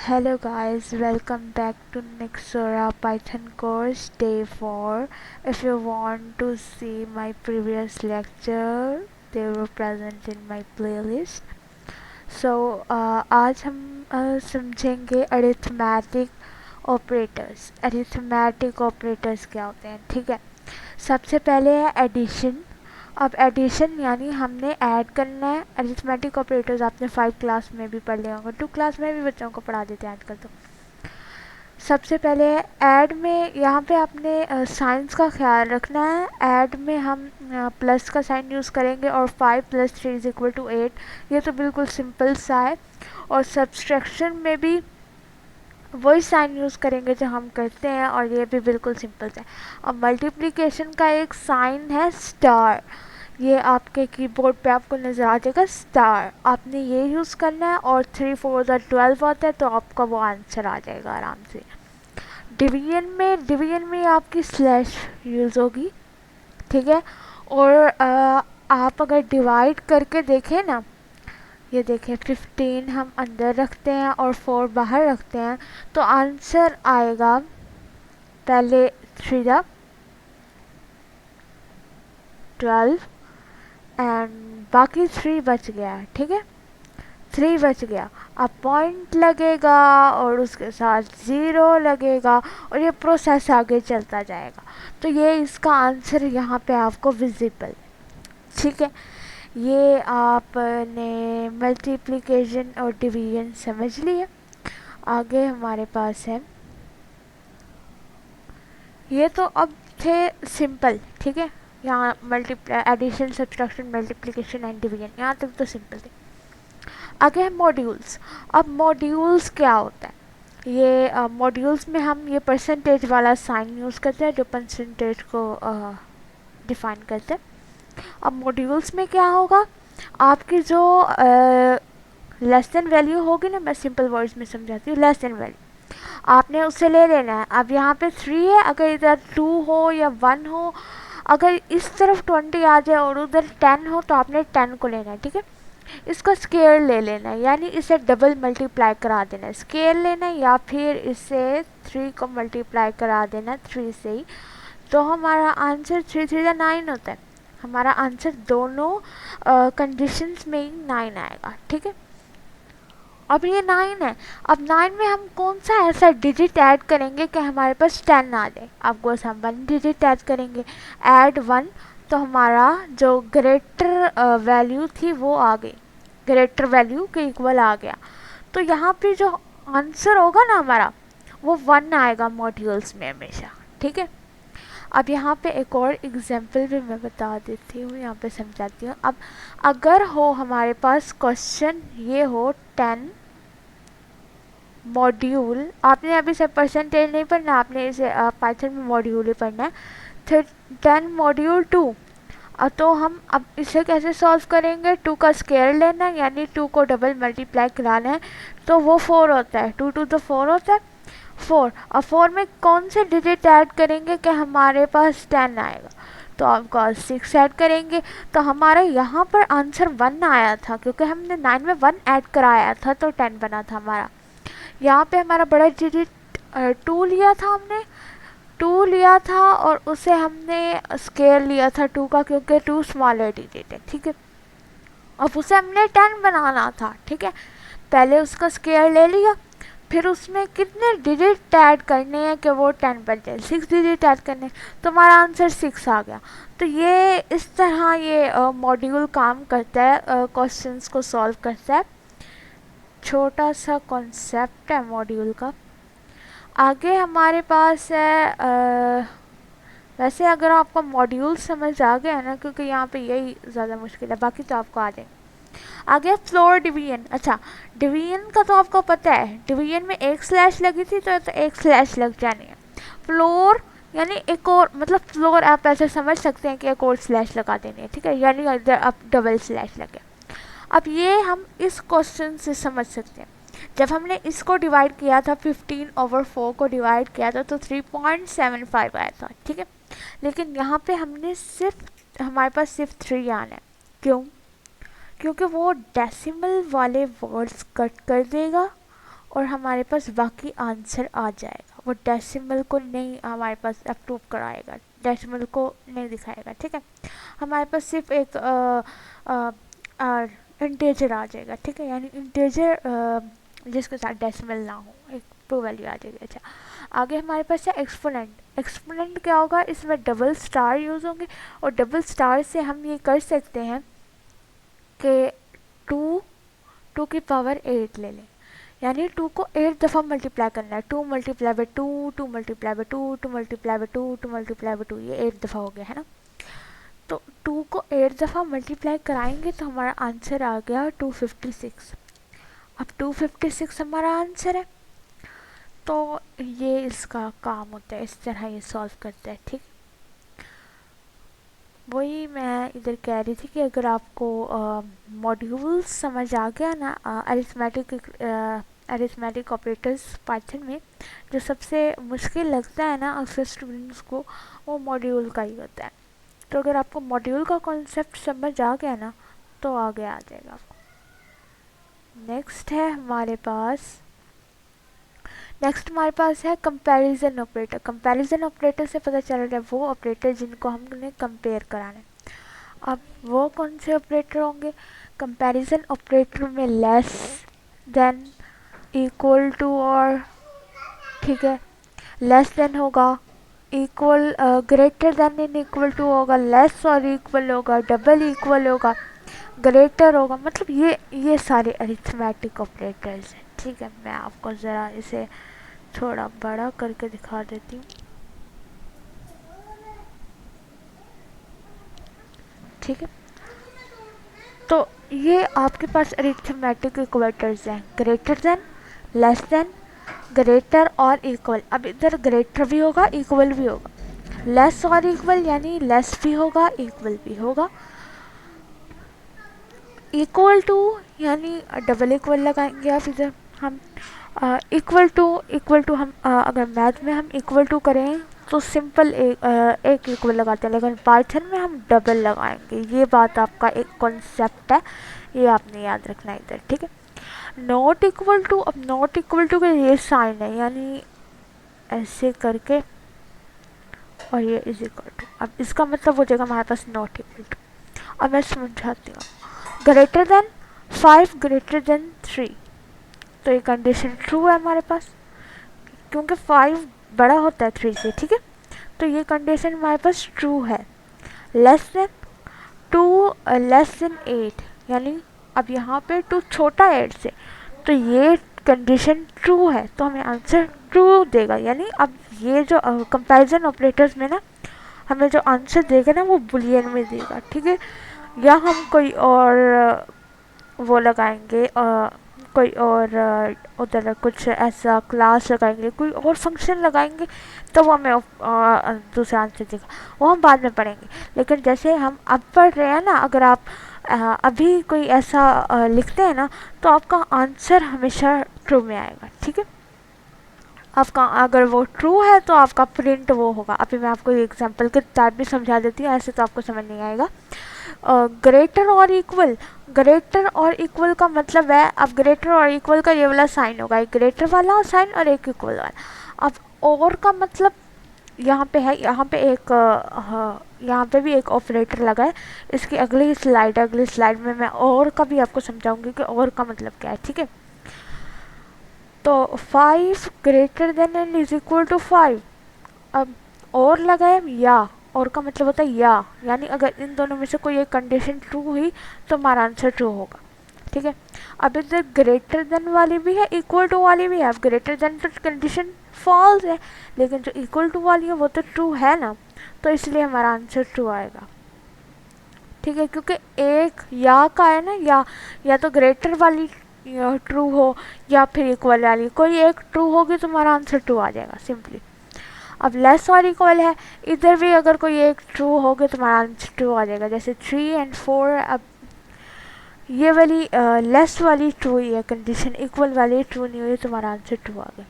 Hello guys, welcome back to Nixora Python course day 4. If you want to see my previous lecture, they were present in my playlist. आज हम समझेंगे arithmetic operators क्या होते हैं, ठीक है। सबसे पहले है एडिशन। अब एडिशन यानी हमने ऐड करना है। अरिथमेटिक ऑपरेटर्स आपने 5 क्लास में भी पढ़ लिया होगा, 2 क्लास में भी बच्चों को पढ़ा देते हैं आजकल। तो सबसे पहले ऐड में यहाँ पे आपने साइंस का ख्याल रखना है। ऐड में हम प्लस का साइन यूज़ करेंगे और 5 + 3 = 8। ये तो बिल्कुल सिंपल सा है। और सब्सट्रैक्शन में भी वही साइन यूज़ करेंगे जो हम करते हैं, और ये भी बिल्कुल सिंपल सा है। अब मल्टीप्लिकेशन का एक साइन है स्टार। ये आपके कीबोर्ड पे आपको नज़र आ जाएगा स्टार, आपने ये यूज़ करना है। और 3 4 12 होता है, तो आपका वो आंसर आ जाएगा आराम से। डिवीजन में आपकी स्लैश यूज़ होगी, ठीक है। और आप अगर डिवाइड करके देखें ना, ये देखें 15 हम अंदर रखते हैं और 4 बाहर रखते हैं, तो आंसर आएगा पहले 3 12 एंड बाकी 3 बच गया, ठीक है। 3 बच गया। अब पॉइंट लगेगा और उसके साथ 0 लगेगा, और ये प्रोसेस आगे चलता जाएगा। तो ये इसका आंसर यहाँ पे आपको विजिबल, ठीक है। ये आपने मल्टीप्लिकेशन और डिवीजन समझ लिया। आगे हमारे पास है, ये तो अब थे सिंपल, ठीक है। यहाँ addition, subtraction, multiplication and division, यहाँ तक तो सिंपल थे। आगे है मॉड्यूल्स। अब मॉड्यूल्स क्या होता है, ये मॉड्यूल्स में हम ये परसेंटेज वाला साइन यूज़ करते हैं जो परसेंटेज को डिफाइन करते हैं। अब मॉड्यूल्स में क्या होगा, आपकी जो लेस देन वैल्यू होगी ना, मैं सिंपल वर्ड्स में समझाती हूँ। लेस देन वैल्यू आपने उससे ले लेना है। अब यहाँ पे 3 है, अगर इधर 2 हो या 1 हो, अगर इस तरफ 20 आ जाए और उधर 10 हो, तो आपने 10 को लेना है, ठीक है। इसका स्केयर ले लेना है, यानी इसे डबल मल्टीप्लाई करा देना है। स्केयर लेना है या फिर इसे 3 को मल्टीप्लाई करा देना 3 से ही, तो हमारा आंसर 3 3 9 होता है। हमारा आंसर दोनों कंडीशंस में ही 9 आएगा, ठीक है। अब ये 9 है। अब 9 में हम कौन सा ऐसा डिजिट ऐड करेंगे कि हमारे पास 10 आ जाए। आपको हम 1 डिजिट ऐड करेंगे, ऐड 1, तो हमारा जो ग्रेटर वैल्यू थी वो आ गई, ग्रेटर वैल्यू के इक्वल आ गया। तो यहाँ पे जो आंसर होगा ना हमारा, वो 1 आएगा मॉड्यूल्स में हमेशा, ठीक है। अब यहाँ पे एक और एग्जांपल भी मैं बता देती हूँ, यहाँ पे समझाती हूँ। अब अगर हो हमारे पास क्वेश्चन ये हो 10 मॉड्यूल, आपने अभी से परसेंटेज नहीं पढ़ना, आपने इसे पाइथन में मॉड्यूल ही पढ़ना है। फिर 10 मॉड्यूल 2, तो हम अब इसे कैसे सॉल्व करेंगे। 2 का स्केयर लेना है, यानी 2 को डबल मल्टीप्लाई कराना है, तो वो 4 होता है। 2 2 तो 4 होता है, 4। और 4 में कौन से डिजिट ऐड करेंगे कि हमारे पास 10 आएगा, तो आपका 6 ऐड करेंगे। तो हमारा यहाँ पर आंसर 1 आया था, क्योंकि हमने 9 में 1 ऐड कराया था, तो 10 बना था हमारा। यहाँ पे हमारा बड़ा डिजिट 2 लिया था हमने, 2 लिया था और उसे हमने स्केयर लिया था 2 का, क्योंकि 2 स्मॉलर डिजिट है, ठीक है। अब उसे हमने 10 बनाना था, ठीक है। पहले उसका स्केयर ले लिया, फिर उसमें कितने डिजिट ऐड करने हैं कि वो 10 बन जाए, 6 डिजिट ऐड करने, तो हमारा आंसर 6 आ गया। तो ये इस तरह ये मॉड्यूल काम करता है, क्वेश्चंस को सॉल्व करता है। छोटा सा कॉन्सेप्ट है मॉड्यूल का। आगे हमारे पास है वैसे अगर आपका मॉड्यूल समझ आ गया है ना, क्योंकि यहाँ पे यही ज़्यादा मुश्किल है, बाकी तो आपको आ जाए। आगे फ्लोर डिवीजन। अच्छा, डिवीजन का तो आपको पता है, डिवीजन में एक स्लैश लगी थी तो एक स्लैश लग जानी है। फ्लोर यानी एक और, मतलब फ्लोर आप ऐसे समझ सकते हैं कि एक और स्लैश लगा देनी है, ठीक है, यानी अगर आप डबल स्लैश लगे। अब ये हम इस क्वेश्चन से समझ सकते हैं। जब हमने इसको डिवाइड किया था, 15/4 को डिवाइड किया था, तो 3.75 आया था, ठीक है। लेकिन यहाँ पे हमने सिर्फ, हमारे पास सिर्फ 3 आना है। क्यों? क्योंकि वो डेसिमल वाले वर्ड्स कट कर देगा और हमारे पास बाकी आंसर आ जाएगा। वो डेसिमल को नहीं हमारे पास अप्रूव कराएगा, डेसिमल को नहीं दिखाएगा, ठीक है। हमारे पास सिर्फ एक इंटेजर आ जाएगा, ठीक है, यानी इंटेजर जिसके साथ डेसिमल ना हो, एक ट्रू वैल्यू आ जाएगी। अच्छा, आगे हमारे पास है एक्सपोनेंट। एक्सपोनेंट क्या होगा, इसमें डबल स्टार यूज़ होंगे, और डबल स्टार से हम ये कर सकते हैं कि टू की पावर 8 ले लें, यानी 2 को 8 दफ़ा मल्टीप्लाई करना है। 2 multiply by 2, 2 multiply by 2, 2 multiply by 2, 2 multiply by 2, ये 8 दफ़ा हो गया है ना। तो 2 को 8 दफ़ा मल्टीप्लाई कराएंगे तो हमारा आंसर आ गया 256। अब 256 हमारा आंसर है, तो ये इसका काम होता है, इस तरह ये सॉल्व करता है, ठीक। वही मैं इधर कह रही थी कि अगर आपको मॉड्यूल्स समझ आ गया ना, अरिथमेटिक ऑपरेटर्स पाइथन में जो सबसे मुश्किल लगता है ना अक्सर स्टूडेंट्स को, वो मॉड्यूल का ही होता है। तो अगर आपको मॉड्यूल का कॉन्सेप्ट समझ आ गया ना, तो आगे आ जाएगा आपको। नेक्स्ट हमारे पास है कंपैरिजन ऑपरेटर। कंपैरिजन ऑपरेटर से पता चल रहा है वो ऑपरेटर जिनको हमने कंपेयर कराना है। अब वो कौन से ऑपरेटर होंगे, कंपैरिजन ऑपरेटर में लेस देन, इक्वल टू और, ठीक है, लेस देन होगा, equal greater than in equal to होगा, लेस और इक्वल होगा, डबल इक्वल होगा, ग्रेटर होगा, मतलब ये सारे अरिथमेटिक ऑपरेटर्स हैं, ठीक है। मैं आपको ज़रा इसे थोड़ा बड़ा करके दिखा देती हूँ, ठीक है। तो ये आपके पास अरिथमेटिक इक्वेटर्स हैं, greater than, less than, greater और इक्वल। अब इधर ग्रेटर भी होगा, इक्वल भी होगा, लेस और इक्वल यानी लेस भी होगा, इक्वल भी होगा, इक्वल टू यानी डबल इक्वल लगाएंगे आप इधर हम। इक्वल टू हम अगर मैथ में हम इक्वल टू करें तो सिंपल एक इक्वल लगाते हैं, लेकिन पाइथन में हम डबल लगाएंगे। ये बात आपका एक कॉन्सेप्ट है, ये आपने याद रखना है इधर, ठीक है। नॉट इक्वल टू, अब नॉट इक्वल टू का ये साइन है, यानी ऐसे करके और ये इज इक्वल टू। अब इसका मतलब हो जाएगा हमारे पास नॉट इक्वल टू। अब मैं समझाती हूँ, ग्रेटर देन 5 ग्रेटर देन 3, तो ये कंडीशन ट्रू है हमारे पास, क्योंकि 5 बड़ा होता है 3 से, ठीक है। तो ये कंडीशन हमारे पास ट्रू है। लेस देन 2 लेस देन 8, यानी अब यहाँ पे 2 छोटा 8 से, तो ये कंडीशन ट्रू है, तो हमें आंसर ट्रू देगा। यानी अब ये जो कंपैरिजन ऑपरेटर्स में ना हमें जो आंसर देगा ना वो बुलियन में देगा, ठीक है। या हम कोई और वो लगाएंगे, कोई और उधर कुछ ऐसा क्लास लगाएंगे, कोई और फंक्शन लगाएंगे, तो वो हमें दूसरा आंसर देगा, वो हम बाद में पढ़ेंगे। लेकिन जैसे हम अब पढ़ रहे हैं ना, अगर आप अभी कोई ऐसा लिखते हैं ना, तो आपका आंसर हमेशा ट्रू में आएगा, ठीक है। आपका अगर वो ट्रू है तो आपका प्रिंट वो होगा। अभी मैं आपको एग्जांपल के टाइप भी समझा देती हूँ, ऐसे तो आपको समझ नहीं आएगा। ग्रेटर और इक्वल, ग्रेटर और इक्वल का मतलब है, अब ग्रेटर और इक्वल का ये वाला साइन होगा, एक ग्रेटर वाला साइन और एक इक्वल वाला। अब और का मतलब यहाँ पे है, यहाँ पे एक यहाँ पे भी एक ऑपरेटर लगा है। इसकी अगली स्लाइड में मैं और का भी आपको समझाऊंगी कि और का मतलब क्या है, ठीक है। तो 5 greater than and is equal to 5, अब और लगाए या, और का मतलब होता है या, यानी अगर इन दोनों में से कोई एक कंडीशन ट्रू हुई तो हमारा आंसर ट्रू होगा, ठीक है। अब इधर ग्रेटर देन वाली भी है, इक्वल टू वाली भी है। अब ग्रेटर देन तो कंडीशन फॉल्स है, लेकिन जो इक्वल टू वाली है वो तो ट्रू है ना, तो इसलिए हमारा आंसर ट्रू आएगा, ठीक है। क्योंकि एक या का है ना, या तो ग्रेटर वाली ट्रू हो या फिर इक्वल वाली, कोई एक ट्रू होगी तो हमारा आंसर ट्रू आ जाएगा सिंपली। अब लेस और इक्वल है, इधर भी अगर कोई एक ट्रू होगी तो हमारा आंसर ट्रू आ जाएगा, जैसे 3 एंड 4। अब ये वाली लेस वाली ट्रू हुई है कंडीशन, इक्वल वाली ट्रू नहीं हुई तो हमारा आंसर ट्रू आ गया।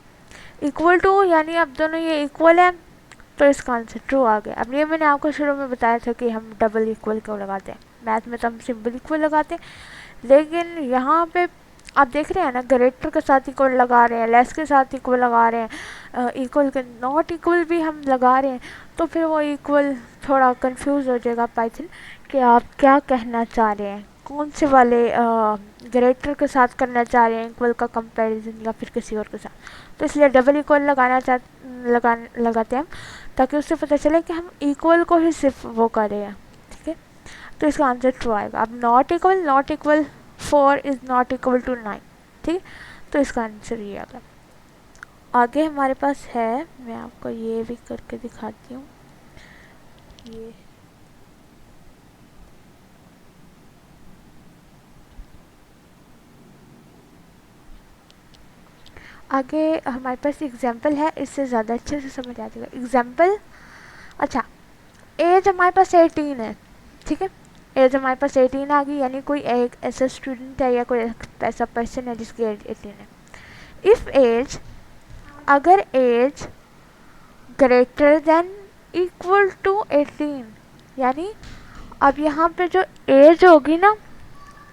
इक्वल टू यानी अब दोनों ये इक्वल है तो इसका आंसर ट्रू आ गया। अब ये मैंने आपको शुरू में बताया था कि हम डबल इक्वल क्यों लगाते हैं, मैथ में तो हम सिंपल इक्वल लगाते हैं, लेकिन यहाँ पे आप देख रहे हैं ना, ग्रेटर के साथ इक्वल लगा रहे हैं, लेस के साथ इक्वल लगा रहे हैं, इक्वल के नॉट इक्वल भी हम लगा रहे हैं, तो फिर वो इक्वल थोड़ा कंफ्यूज हो जाएगा पाइथन कि आप क्या कहना चाह रहे हैं, कौन से वाले ग्रेटर के साथ करना चाह रहे हैं इक्वल का कंपैरिजन या फिर किसी और के साथ। तो इसलिए डबल इक्वल लगाते हैं हम, ताकि उससे पता चले कि हम इक्वल को ही सिर्फ वो कर रहे हैं। ठीक है, तो इसका आंसर ट्रू आएगा। अब not equal 4 is not equal to 9। ठीक है, तो इसका आंसर ये आ गया। आगे हमारे पास है, मैं आपको ये भी करके दिखाती हूँ। ये आगे हमारे पास एग्जाम्पल है, इससे ज़्यादा अच्छे से समझ आ जाएगा एग्जाम्पल। अच्छा, एज हमारे पास 18 है। ठीक है, एज हमारे पास 18 आ गई, यानी कोई एक ऐसा स्टूडेंट है या कोई ऐसा पर्सन है जिसकी एज 18 है। इफ़ एज, अगर age greater than equal to 18, यानी अब यहाँ पे जो एज होगी ना,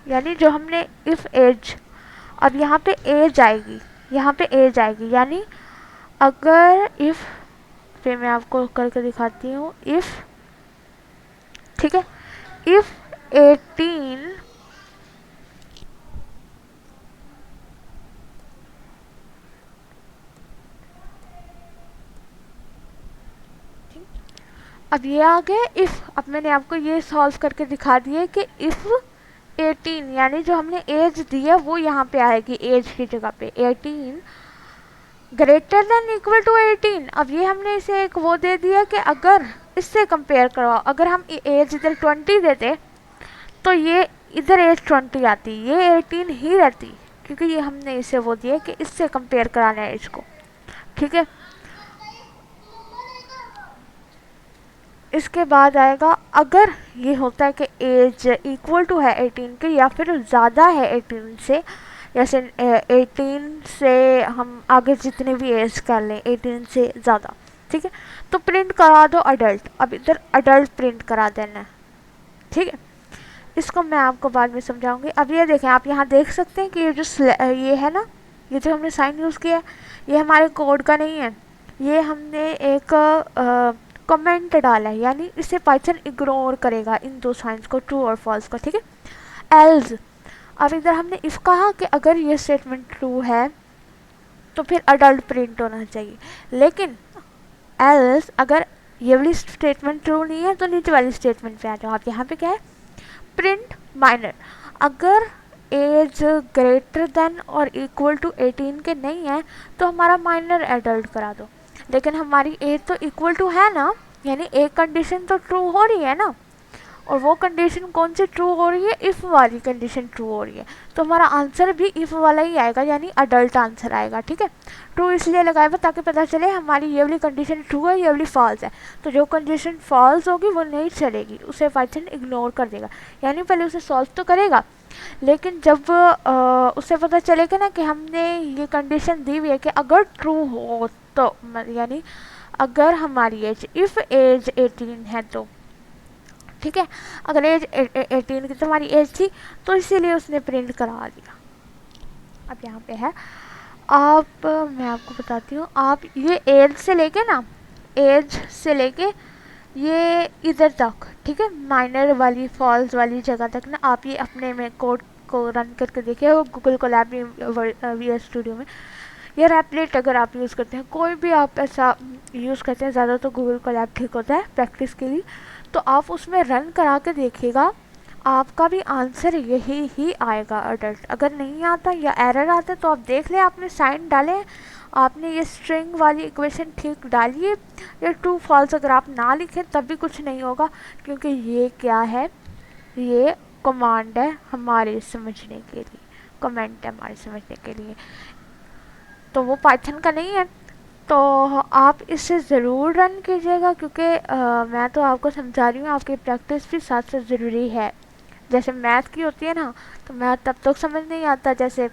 यानी जो हमने इफ़ एज, अब यहाँ पे एज आएगी, यहाँ पे एज आएगी, यानी अगर इफ़, फिर मैं आपको करके दिखाती हूँ। इफ़, ठीक है, इफ़ 18, अब ये आ गया इफ़। अब मैंने आपको ये सॉल्व करके दिखा दिया कि इफ़ 18, यानी जो हमने एज दी है वो यहाँ पे आएगी, एज की जगह पे 18 ग्रेटर देन इक्वल टू 18। अब ये हमने इसे एक वो दे दिया कि अगर इससे कंपेयर करो, अगर हम एज इधर 20 देते तो ये इधर एज 20 आती, ये 18 ही रहती, क्योंकि ये हमने इसे वो दिया कि इससे कंपेयर कराना है एज को। ठीक है, इसके बाद आएगा, अगर ये होता है कि एज इक्वल टू है 18 के या फिर ज़्यादा है 18 से, जैसे 18 से हम आगे जितने भी एज कर लें 18 से ज़्यादा। ठीक है, तो प्रिंट करा दो अडल्ट। अब इधर अडल्ट प्रिंट करा देना है। ठीक है, इसको मैं आपको बाद में समझाऊंगी। अब ये देखें, आप यहाँ देख सकते हैं कि ये जो ये है ना, ये जो हमने साइन यूज़ किया है, ये हमारे कोड का नहीं है, ये हमने एक कमेंट डाला है, यानी इसे पाइथन इग्नोर करेगा इन दो साइंस को, ट्रू और फॉल्स को। ठीक है, एल्स, अब इधर हमने इफ़ कहा कि अगर ये स्टेटमेंट ट्रू है तो फिर अडल्ट प्रिंट होना चाहिए, लेकिन एल्स अगर ये वाली स्टेटमेंट ट्रू नहीं है तो नीचे वाली स्टेटमेंट पे आ जाओ। आप यहाँ पे क्या है, प्रिंट माइनर। अगर एज ग्रेटर देन और इक्वल टू 18 के नहीं है तो हमारा माइनर एडल्ट करा दो, लेकिन हमारी एज तो इक्वल टू है ना, यानी एक कंडीशन तो ट्रू हो रही है ना, और वो कंडीशन कौन सी ट्रू हो रही है, इफ़ वाली कंडीशन ट्रू हो रही है, तो हमारा आंसर भी इफ़ वाला ही आएगा, यानी अडल्ट आंसर आएगा। ठीक है, ट्रू इसलिए लगाएगा ताकि पता चले हमारी ये वाली कंडीशन ट्रू है, ये वाली फॉल्स है, तो जो कंडीशन फॉल्स होगी वो नहीं चलेगी, उसे पाइथन इग्नोर कर देगा। यानी पहले उसे सॉल्व तो करेगा, लेकिन जब उसे पता चलेगा ना कि हमने ये कंडीशन दी हुई है कि अगर ट्रू हो तो, यानी अगर हमारी एज, इफ़ एज 18 है तो, ठीक है, अगर एज 18 की तुम्हारी एज थी तो इसीलिए उसने प्रिंट करा दिया। अब यहाँ पे है, आप मैं आपको बताती हूँ, आप ये एज से लेके ना, एज से लेके ये इधर तक, ठीक है, माइनर वाली फॉल्स वाली जगह तक ना, आप ये अपने में कोड को रन करके देखिए, वो Google Colab V S studio में, या रैपलेट अगर आप यूज़ करते हैं, कोई भी आप ऐसा यूज़ करते हैं, ज़्यादा तो गूगल कोलैब ठीक होता है प्रैक्टिस के लिए, तो आप उसमें रन करा के देखिएगा, आपका भी आंसर यही ही आएगा अडल्ट। अगर नहीं आता या एरर आता तो आप देख लें, आपने साइन डाले, आपने ये स्ट्रिंग वाली इक्वेशन ठीक डालिए, या ट्रू फॉल्स अगर आप ना लिखें तब भी कुछ नहीं होगा, क्योंकि ये क्या है, ये कमांड है हमारे समझने के लिए, कमेंट है हमारे समझने के लिए, तो वो पाइथन का नहीं है। तो आप इसे ज़रूर रन कीजिएगा, क्योंकि मैं तो आपको समझा रही हूँ, आपकी प्रैक्टिस भी साथ साथ ज़रूरी है। जैसे मैथ की होती है ना, तो मैथ तब तक समझ नहीं आता, जैसे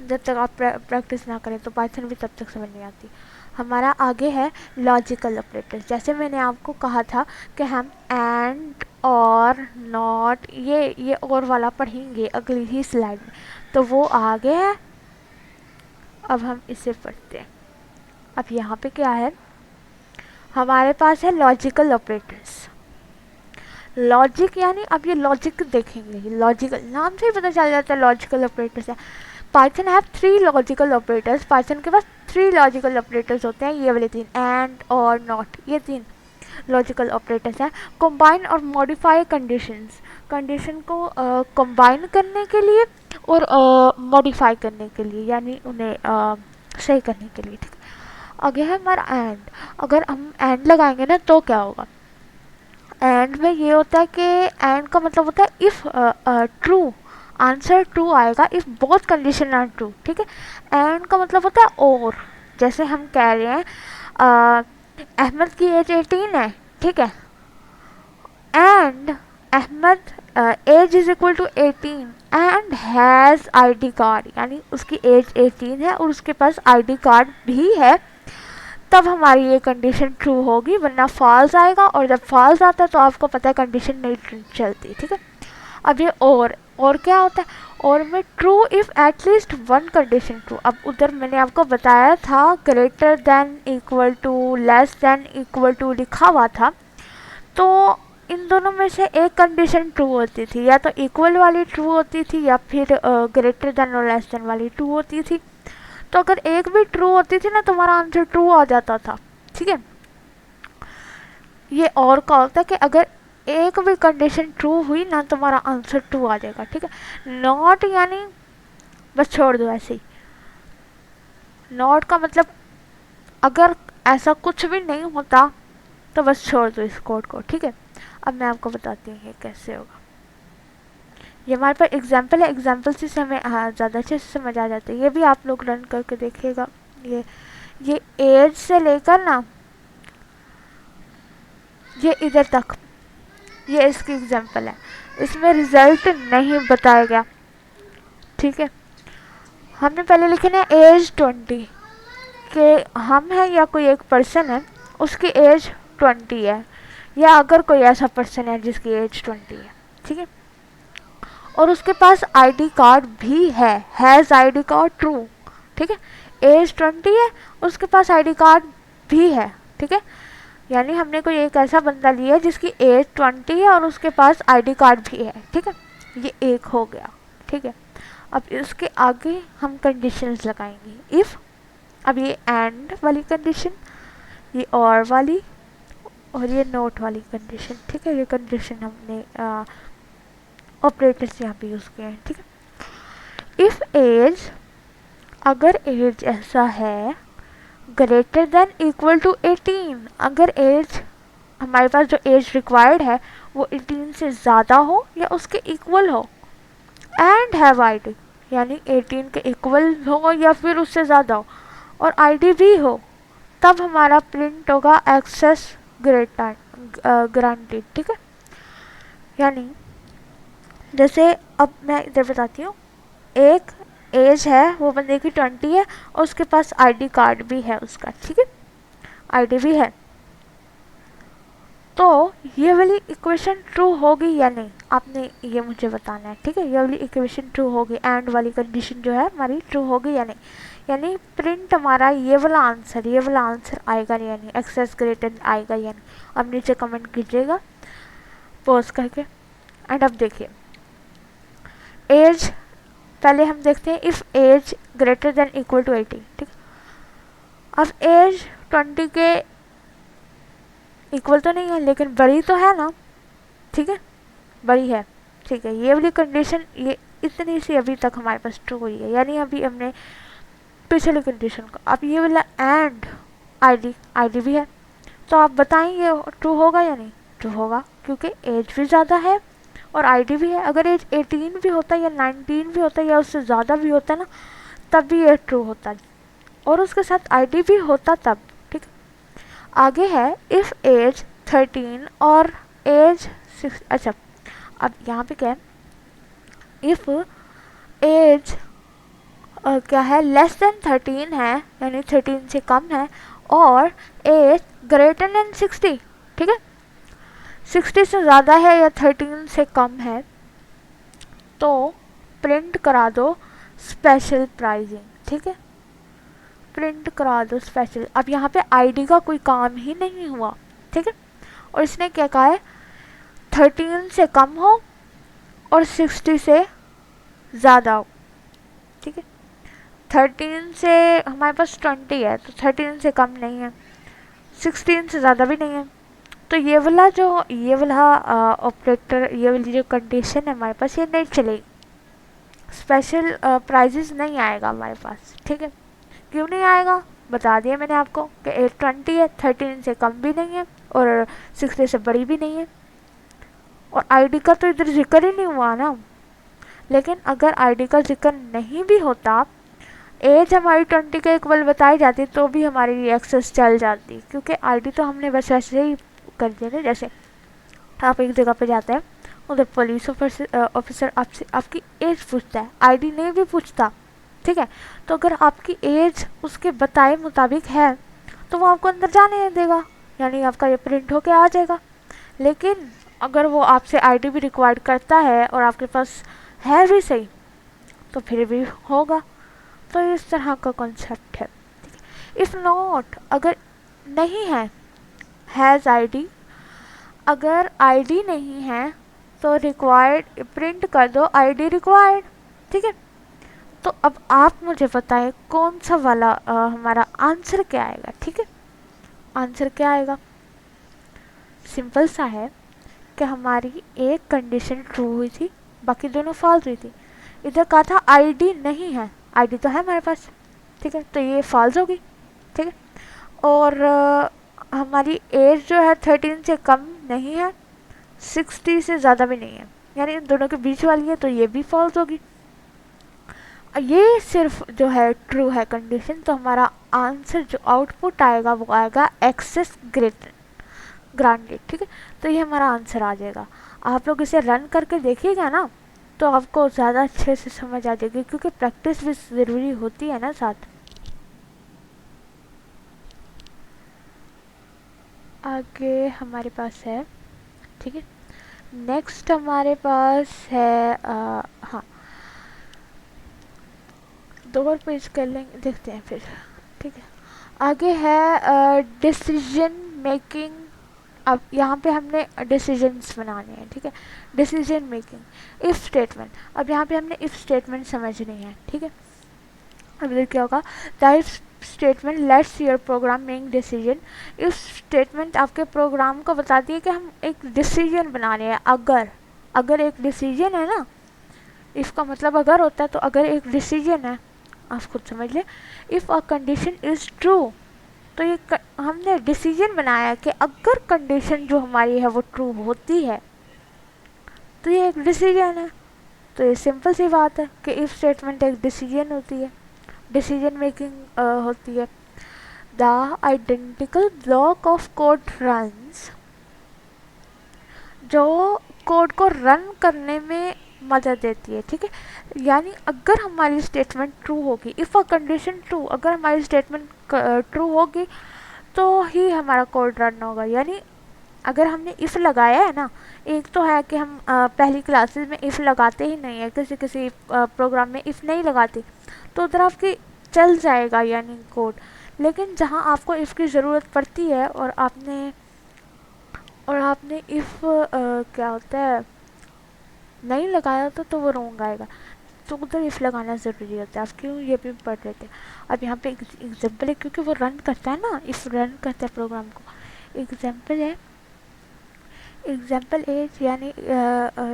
जब तक आप प्रैक्टिस ना करें, तो पाइथन भी तब तक समझ नहीं आती। हमारा आगे है लॉजिकल ऑपरेटर्स। जैसे मैंने आपको कहा था कि हम एंड और नॉट, ये और वाला पढ़ेंगे अगली ही स्लाइड में, तो वो आगे है। अब हम इसे पढ़ते हैं। अब यहाँ पे क्या है, हमारे पास है लॉजिकल ऑपरेटर्स। लॉजिक यानी अब ये लॉजिक देखेंगे, लॉजिकल नाम से ही पता चल जाता है लॉजिकल ऑपरेटर्स है। Python have 3 logical operators. Python के पास 3 लॉजिकल ऑपरेटर्स होते हैं, ये वाले 3, एंड और नॉट, ये 3 लॉजिकल ऑपरेटर्स हैं। कंबाइन और मॉडिफाई कंडीशंस, कंडीशन को कंबाइन करने के लिए और मॉडिफाई करने के लिए, यानी उन्हें सही करने के लिए, ठीक है। आगे है हमारा एंड। अगर हम एंड लगाएंगे ना तो क्या होगा, एंड में ये होता है कि एंड का मतलब होता है इफ़ ट्रू, आंसर ट्रू आएगा if both condition are true, ठीक है। एंड का मतलब होता है और, जैसे हम कह रहे हैं अहमद की एज 18 है, ठीक है, and Ahmad age is equal to 18 and has ID card, यानी उसकी एज 18 है और उसके पास आईडी कार्ड भी है, तब हमारी ये कंडीशन ट्रू होगी, वरना फॉल्स आएगा। और जब फॉल्स आता है तो आपको पता है कंडीशन नहीं चलती, ठीक है। अब ये और क्या होता है, और में true if at least one condition true. अब उधर मैंने आपको बताया था greater than equal to less than equal to लिखा हुआ था, तो इन दोनों में से एक कंडीशन ट्रू होती थी, या तो इक्वल वाली ट्रू होती थी या फिर ग्रेटर देन और लेस देन वाली ट्रू होती थी। तो अगर एक भी ट्रू होती थी ना तो हमारा आंसर ट्रू आ जाता था, ठीक है। ये और का होता है कि अगर एक भी कंडीशन ट्रू हुई ना तो हमारा आंसर ट्रू आ जाएगा, ठीक है। नॉट यानी बस छोड़ दो ऐसे ही। नॉट का मतलब अगर ऐसा कुछ भी नहीं होता तो बस छोड़ दो इस कोड को, ठीक है। अब मैं आपको बताती हूँ ये कैसे होगा। ये हमारे पास एग्जाम्पल है, एग्जाम्पल से हमें ज़्यादा अच्छे से समझ आ जाता है। ये भी आप लोग रन करके देखिएगा। ये एज से लेकर ना ये इधर तक, ये इसकी एग्जाम्पल है, इसमें रिजल्ट नहीं बताया गया, ठीक है। हमने पहले लिखे ना एज 20, कि हम हैं या कोई एक पर्सन है उसकी एज 20 है, या अगर कोई ऐसा पर्सन है जिसकी एज 20 है, ठीक है, और उसके पास आईडी कार्ड भी है, हैज़ आईडी कार्ड ट्रू, ठीक है। एज 20 है, उसके पास आईडी कार्ड भी है, ठीक है। यानी हमने कोई एक ऐसा बंदा लिया जिसकी एज 20 है और उसके पास आईडी कार्ड भी है, ठीक है। ये एक हो गया, ठीक है। अब इसके आगे हम कंडीशंस लगाएंगे। इफ़, अब ये एंड वाली कंडीशन, ये और वाली, और ये नोट वाली कंडीशन, ठीक है। ये कंडीशन हमने ऑपरेटर्स यहाँ पे यूज़ किए हैं, ठीक है। इफ़ एज, अगर एज ऐसा है ग्रेटर देन इक्वल टू 18, अगर एज हमारे पास जो एज रिक्वायर्ड है वो 18 से ज़्यादा हो या उसके इक्वल हो, एंड हैव आईडी, यानी 18 के इक्वल हो या फिर उससे ज़्यादा हो और आईडी भी हो, तब हमारा प्रिंट होगा एक्सेस ग्रांटेड, ठीक है। यानी जैसे अब मैं इधर बताती हूँ, एक एज है वो बंदे की 20 है और उसके पास आईडी कार्ड भी है उसका, ठीक है, आईडी भी है, तो ये वाली इक्वेशन ट्रू होगी या नहीं, आपने ये मुझे बताना है, ठीक है। ये वाली इक्वेशन ट्रू होगी, एंड वाली कंडीशन जो है हमारी ट्रू होगी या नहीं, यानी प्रिंट हमारा ये वाला आंसर आएगा या नहीं, एक्सेस ग्रेटर आएगा या नहीं। अब नीचे कमेंट कीजिएगा पॉज करके। एंड अब देखिए एज, पहले हम देखते हैं if age greater than equal to 18, ठीक है। अब एज 20 के इक्वल तो नहीं है लेकिन बड़ी तो है ना, ठीक है, बड़ी है, ठीक है। ये वाली कंडीशन, ये इतनी सी अभी तक हमारे पास ट्रू हुई है, यानी अभी हमने पिछली कंडीशन को। अब ये वाला एंड आईडी भी है, तो आप बताएंगे ट्रू होगा या नहीं, ट्रू होगा, क्योंकि एज भी ज़्यादा है और आईडी भी है। अगर एज 18 भी होता या 19 भी होता या उससे ज़्यादा भी होता ना, तब भी ये ट्रू होता और उसके साथ आईडी भी होता तब, ठीक है। आगे है इफ़ एज 13 और एज 6, अच्छा अब यहाँ पे क्या है, इफ़ एज क्या है लेस देन 13 है, यानी 13 से कम है, और एज ग्रेटर देन 60, ठीक है, 60 से ज़्यादा है या 13 से कम है, तो प्रिंट करा दो स्पेशल प्राइजिंग, ठीक है, प्रिंट करा दो स्पेशल। अब यहाँ पे आईडी का कोई काम ही नहीं हुआ, ठीक है। और इसने क्या कहा है, 13 से कम हो और 60 से ज़्यादा हो, ठीक है। 13 से हमारे पास 20 है तो 13 से कम नहीं है, 16 से ज़्यादा भी नहीं है। तो ये वाला ऑपरेटर, ये वाली जो कंडीशन है हमारे पास, ये नहीं चलेगी, स्पेशल प्राइजेस नहीं आएगा हमारे पास, ठीक है। क्यों नहीं आएगा, बता दिया मैंने आपको कि 820 है, 13 से कम भी नहीं है और 60 से बड़ी भी नहीं है। और आईडी का तो इधर जिक्र ही नहीं हुआ ना। लेकिन अगर आईडी का जिक्र नहीं भी होता, एज हमारी 20 के इक्वल बताई जाती तो भी हमारी एक्सेस चल जाती, क्योंकि आईडी तो हमने बस ऐसे ही कर दिया ना। जैसे आप एक जगह पे जाते हैं, उधर पुलिस ऑफिसर आपसे आपकी एज पूछता है, आईडी नहीं भी पूछता, ठीक है। तो अगर आपकी एज उसके बताए मुताबिक है तो वो आपको अंदर जाने नहीं देगा, यानी आपका ये प्रिंट होके आ जाएगा। लेकिन अगर वो आपसे आईडी भी रिक्वायर्ड करता है और आपके पास है भी सही, तो फिर भी होगा। तो इस तरह का कॉन्सेप्ट है। इफ़ नॉट, अगर नहीं है, हैज़ आईडी, अगर आईडी नहीं है तो रिक्वायर्ड प्रिंट कर दो आईडी रिक्वायर्ड, ठीक है। तो अब आप मुझे बताएं कौन सा वाला हमारा आंसर क्या आएगा, ठीक है। आंसर क्या आएगा, सिंपल सा है कि हमारी एक कंडीशन ट्रू हुई थी, बाकी दोनों फॉल्स हुई थी। इधर कहा था आईडी नहीं है, आईडी तो है हमारे पास, ठीक है, तो ये फॉल्स होगी, ठीक है। और हमारी एज जो है 13 से कम नहीं है, 60 से ज़्यादा भी नहीं है, यानी इन दोनों के बीच वाली है, तो ये भी फॉल्स होगी। ये सिर्फ जो है ट्रू है कंडीशन, तो हमारा आंसर जो आउटपुट आएगा वो आएगा एक्सेस ग्रांटेड, ठीक है। तो ये हमारा आंसर आ जाएगा। आप लोग इसे रन करके देखिएगा ना, तो आपको ज़्यादा अच्छे से समझ आ जाएगी, क्योंकि प्रैक्टिस भी ज़रूरी होती है ना साथ। आगे हमारे पास है, ठीक है, नेक्स्ट हमारे पास है हाँ, 2 और पेज कर लेंगे, देखते हैं फिर, ठीक है। आगे है डिसीजन मेकिंग। अब यहाँ पे हमने डिसीजंस बनाने हैं, ठीक है, डिसीजन मेकिंग। इफ़ स्टेटमेंट, अब यहाँ पे हमने इफ़ स्टेटमेंट समझनी है, ठीक है। अब इधर क्या होगा, the if statement lets your program make decision. If statement आपके प्रोग्राम को बताती है कि हम एक डिसीजन बना रहे हैं। अगर एक डिसीजन है ना, इफ़ का मतलब अगर होता है, तो अगर एक डिसीजन है, आप खुद समझ लें। If a condition is true, तो ये हमने डिसीजन बनाया कि अगर कंडीशन जो हमारी है वो ट्रू होती है तो ये एक डिसीजन है। तो ये सिंपल सी बात है कि इफ़ स्टेटमेंट एक डिसीजन होती है, डिसीजन मेकिंग होती है। The identical block of code runs, जो कोड को रन करने में मदद देती है, ठीक है। यानी अगर हमारी स्टेटमेंट ट्रू होगी, इफ़ अ कंडीशन ट्रू, अगर हमारी स्टेटमेंट ट्रू होगी तो ही हमारा कोड रन होगा। यानी अगर हमने इफ़ लगाया है ना, एक तो है कि हम पहली क्लासेस में इफ़ लगाते ही नहीं है, किसी किसी प्रोग्राम में इफ़ नहीं लगाते, तो उधर आपकी चल जाएगा यानी कोड। लेकिन जहाँ आपको इफ़ की ज़रूरत पड़ती है और आपने इफ़ क्या होता है नहीं लगाया तो वो रॉन्ग आएगा, तो उधर इफ़ लगाना ज़रूरी होता है। आप क्यों ये भी पढ़ रहे थे। अब यहाँ पे एग्जाम्पल है, क्योंकि वो रन करता है ना, इफ़ रन करता है प्रोग्राम को। एग्जाम्पल है, एग्जाम्पल एज, यानी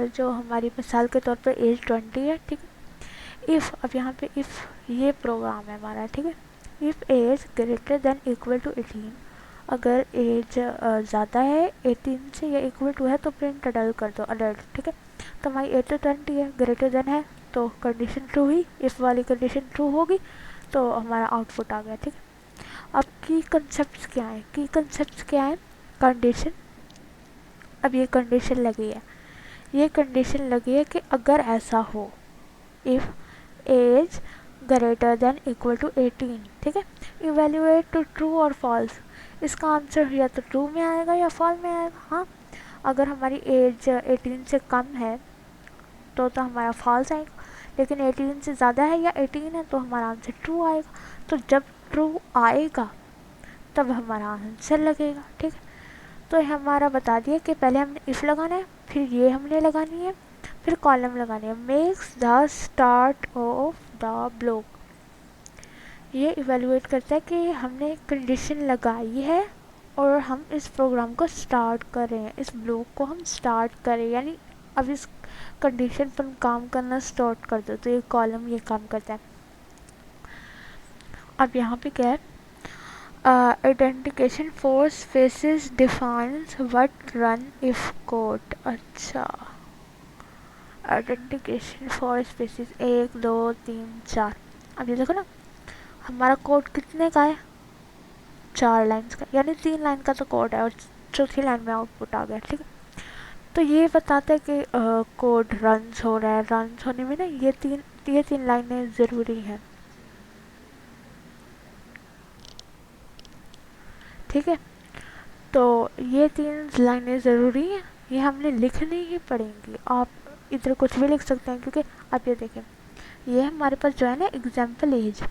जो हमारी मिसाल के तौर पर एज 20 है, ठीक है। इफ़, अब यहाँ पे इफ़ ये प्रोग्राम है हमारा, ठीक है। If age greater than equal to 18, अगर एज ज़्यादा है 18 से या इक्वल टू है तो प्रिंट अडल्ट कर दो, अडल्ट, ठीक है। तो हमारी एज तो 20 है, ग्रेटर देन है, तो कंडीशन ट्रू हुई, इफ़ वाली कंडीशन ट्रू होगी तो हमारा आउटपुट आ गया, ठीक है। अब की कंसेप्ट क्या है, की कंसेप्ट क्या है, कंडीशन। अब ये कंडीशन लगी है, ये कंडीशन लगी है कि अगर ऐसा हो, if age greater than equal to 18, ठीक है। इवेल्युएट टू ट्रू और फॉल्स, इसका आंसर या तो ट्रू में आएगा या फॉल्स में आएगा। हाँ, अगर हमारी एज 18 से कम है तो हमारा फॉल्स आएगा, लेकिन 18 से ज़्यादा है या 18 है तो हमारा आंसर ट्रू आएगा। तो जब ट्रू आएगा तब हमारा आंसर लगेगा। ठीक है, तो हमारा बता दिया कि पहले हमने इफ लगाना है, फिर ये हमने लगानी है, फिर कॉलम लगानी है, makes the start of the block. ये इवेलुएट करता है कि हमने कंडीशन लगाई है और हम इस प्रोग्राम को स्टार्ट कर रहे हैं, इस ब्लॉक को हम स्टार्ट करें, यानी अब इस कंडीशन पर हम काम करना स्टार्ट कर दो, तो ये कॉलम ये काम करता है। अब यहाँ पे क्या है, identification for species defines what run if code. अच्छा, आइडेंटिफिकेशन फॉर स्पेसिस 1 2 3 4। अब ये देखो ना, हमारा कोड कितने का है, 4 लाइन्स का, यानी 3 लाइन का तो कोड है और चौथी लाइन में आउटपुट आ गया। ठीक है, तो ये बताता है कि कोड रन्स हो रहा है। रन्स होने में ना ये तीन लाइनें ज़रूरी हैं। ठीक है, तो ये 3 लाइनें ज़रूरी हैं, ये हमने लिखनी ही पड़ेंगी। आप इधर कुछ भी लिख सकते हैं, क्योंकि आप ये देखें, ये हमारे पास जो है ना एग्जाम्पल एज,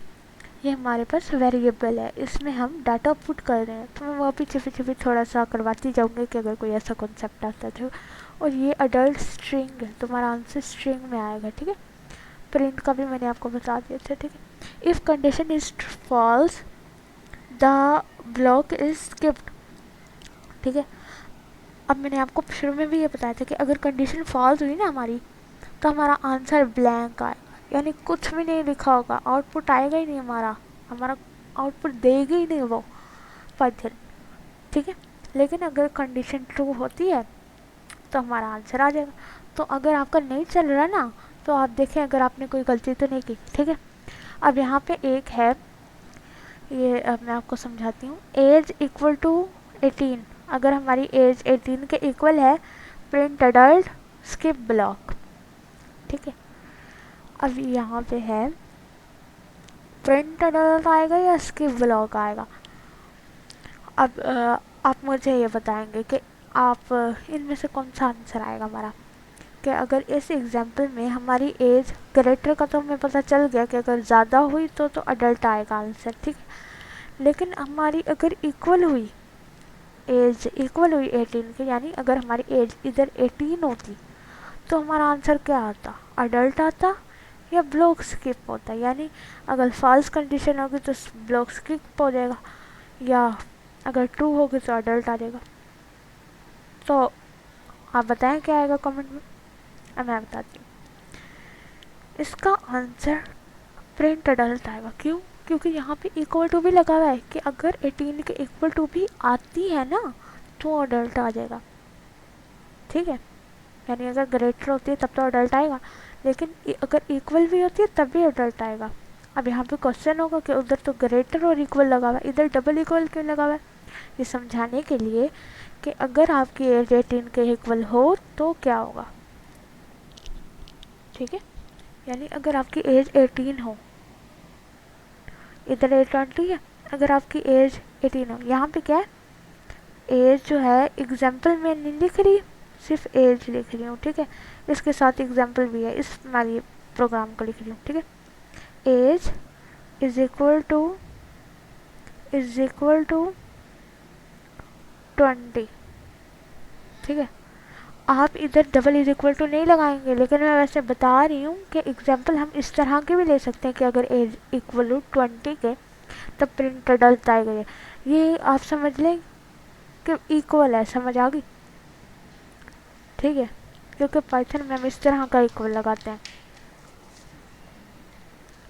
ये हमारे पास वेरिएबल है, इसमें हम डाटा पुट कर रहे हैं। तो मैं वहाँ पीछे पीछे थोड़ा सा करवाती जाऊँगी कि अगर कोई ऐसा कॉन्सेप्ट आता तो। और ये अडल्ट स्ट्रिंग है, तुम्हारा आंसर स्ट्रिंग में आएगा। ठीक है, प्रिंट का भी मैंने आपको बता दिया था। ठीक है, if condition is false the block is skipped. ठीक है, अब मैंने आपको शुरू में भी ये बताया था कि अगर कंडीशन फॉल्स हुई ना हमारी, तो हमारा आंसर ब्लैंक आएगा, यानी कुछ भी नहीं लिखा होगा, आउटपुट आएगा ही नहीं, हमारा आउटपुट देगी ही नहीं वो पाइथन। ठीक है, लेकिन अगर कंडीशन ट्रू होती है तो हमारा आंसर आ जाएगा। तो अगर आपका नहीं चल रहा ना, तो आप देखें अगर आपने कोई गलती तो नहीं की। ठीक है, अब यहाँ पे एक है, ये अब मैं आपको समझाती हूँ, एज इक्वल टू 18। अगर हमारी एज 18 के इक्वल है, प्रिंट अडल्ट स्किप ब्लॉक। ठीक है, अब यहाँ पे है प्रिंट अडल्ट आएगा या स्किप ब्लॉक आएगा। अब आप मुझे ये बताएंगे कि आप इनमें से कौन सा आंसर आएगा हमारा। कि अगर इस एग्जांपल में हमारी एज कैरेक्टर का तो हमें पता चल गया कि अगर ज़्यादा हुई तो अडल्ट आएगा आंसर। ठीक है, लेकिन हमारी अगर इक्वल हुई, एज इक्वल हुई 18 के, यानी अगर हमारी एज इधर 18 होती तो हमारा आंसर क्या आता, अडल्ट आता या ब्लॉक स्किप होता। यानी अगर फॉल्स कंडीशन होगी तो ब्लॉक स्किप हो जाएगा, या अगर ट्रू होगी तो अडल्ट आ जाएगा। तो आप बताएं क्या आएगा कमेंट में। अब मैं बताती हूँ, इसका आंसर प्रिंट अडल्ट आएगा। क्यों? क्योंकि यहाँ पे इक्वल टू भी लगा हुआ है कि अगर 18 के इक्वल टू भी आती है ना तो अडल्ट आ जाएगा। ठीक है, यानी अगर ग्रेटर होती है तब तो अडल्ट आएगा, लेकिन अगर इक्वल भी होती है तब भी अडल्ट आएगा। अब यहाँ पे क्वेश्चन होगा कि उधर तो ग्रेटर और इक्वल लगा हुआ है, इधर डबल इक्वल क्यों लगा हुआ है। ये समझाने के लिए कि अगर आपकी एज 18 के इक्वल हो तो क्या होगा। ठीक है, यानी अगर आपकी एज 18 हो, इधर 20 है, अगर आपकी एज 18 हो, यहाँ पे क्या है, एज जो है एग्जाम्पल में नहीं लिख रही, सिर्फ एज लिख रही हूँ। ठीक है, इसके साथ एग्जाम्पल भी है, इस वाली प्रोग्राम को लिख रही हूँ। ठीक है, एज इज इक्वल टू 20। ठीक है, आप इधर डबल इज इक्वल टू नहीं लगाएंगे, लेकिन मैं वैसे बता रही हूँ कि एग्जाम्पल हम इस तरह के भी ले सकते हैं कि अगर एज इक्वल टू 20 के तब प्रिंट अडल्ट आएगा। ये आप समझ लें कि इक्वल है, समझ आ गई। ठीक है, क्योंकि पाइथन में हम इस तरह का इक्वल लगाते हैं।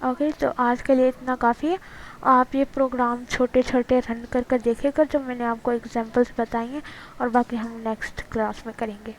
ओके, तो आज के लिए इतना काफ़ी है। आप ये प्रोग्राम छोटे छोटे रन कर देखेगा जो मैंने आपको एग्जांपल्स बताई हैं, और बाकी हम नेक्स्ट क्लास में करेंगे।